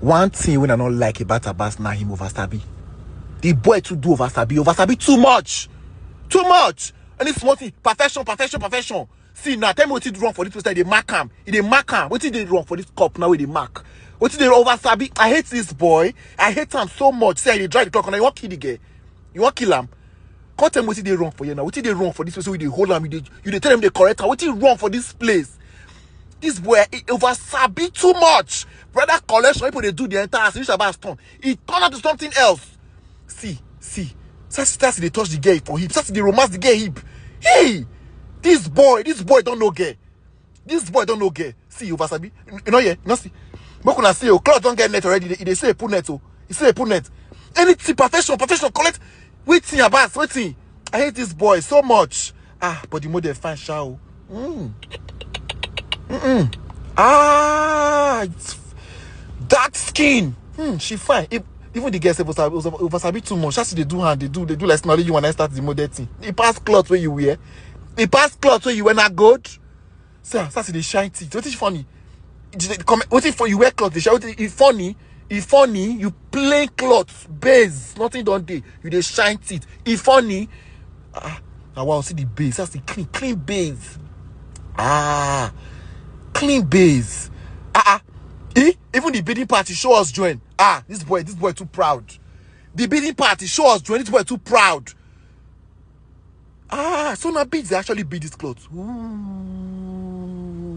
One thing when I don't like about Abbas now him over Sabi. The boy to do over Sabi too much. Too much. And it's small thing. Perfection. See now, tell me what did wrong for this person. They mark him. They mark him. What did they wrong for this cup now with the mark? What did they over Sabi? I hate this boy. I hate him so much. Say they drive the clock. Now you want kill the guy. You want kill him. Can't tell me what did they wrong for you now. What did they wrong for this person with the whole him? You tell them they correct him. What did wrong for this place? This boy over Sabi too much. Brother collection, people they do the entire series about stone. It turned out to something else. See. That's they touch the gay for hip. That's the romance the gay hip. Hey, this boy don't know gay. This boy don't know gay. See over Sabi. You know see. But when I say clothes don't get net already, they say a pull net. Oh, he say a pull net. Anything professional, collect. Waiting about waiting. I hate this boy so much. But the model fine show. It's dark skin. She fine. Even the girls over Sabi too much. That's they do hand. They do like snarly you when I start the model thing. They pass clothes where you wear. They pass clothes where you wear not good. Sir, that's the shine teeth. What is funny? What if you wear clothes? They shout it's funny. It's funny. You plain clothes, base, nothing don't do. You they shine teeth. It's funny. Now wow, see the base. That's the clean base. Clean base. Even the bidding party show us join. This boy too proud. The bidding party show us join. This boy too proud. So now beads they actually beat this clothes. Ooh,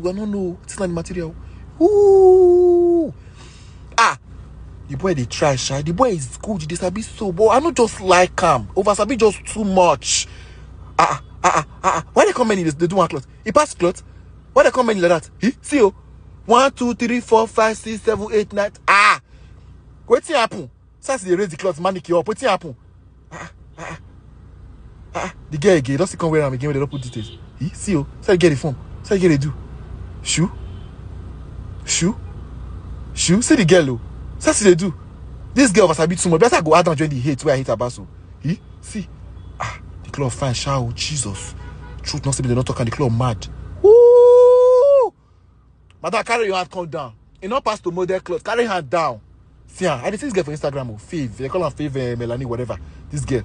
I don't know. It's not the material. Ooh. The boy they try shy. The boy is good. They sabi so, but I don't just like him. Over sabi just too much. Why they come in? They do one cloth. He pass cloth. Why they come in like that? See you. 1, 2, 3, 4, 5, 6, 7, 8, 9. What's happen? Since they raise the cloth, manicure up. What's happen? The girl again. Don't see come wear them again when they don't put details. See you. So you get the phone. So you get it do. Shoe. See the girl though. So they do. This girl was a bit too much. Better go out and join the hate where I hate Abaso. See. The cloth fine shower. Jesus. Truth not say they not talking. The cloth mad. Woo! Madam, carry your hand, come down. You not pass to model clothes. Carry your hand down. See, I see this girl for Instagram. Fave. They call her Fave Melanie, whatever. This girl.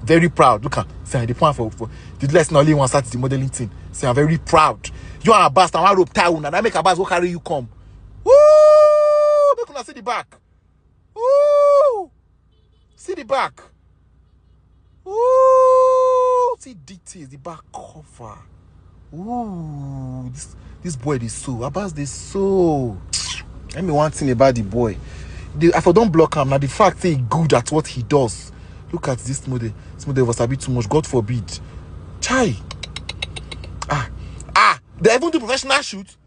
Very proud. Look at. See, the point for the less not only one start the modeling thing. See, I'm very proud. You are a bastard. I rope tie and I make a bastard go carry you come. Woo! Make una see the back. Woo! See the back. Woo! See details. The back cover. Ooh, this boy is so. Abbas is so. Let me one thing about the boy. If I don't block him, now the fact that he's good at what he does. Look at this model. This model was a bit too much. God forbid. Chai. They even do professional shoot.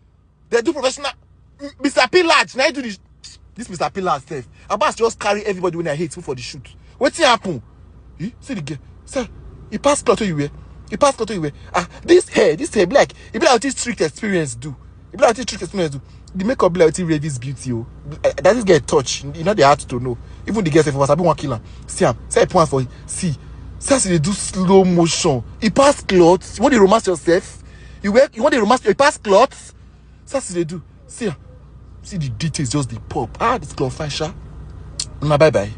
They do professional. Mr. P large. Now you do this. This Mr. P large stuff. Abbas just carry everybody when I hate him for the shoot. What's happen? See the girl. Sir, he passed cloth you wear. This hair be like, it be like what strict experience do. The makeup be like what Ravy's beauty. That this get touch. You know they hard to know. Even the girls if was I be one killer. See him. Say point for see. Since they do slow motion. He pass clothes. You want to romance yourself? You want to romance you pass clothes? Since they do. See the details just the pop. This cloth fine sha. Bye bye.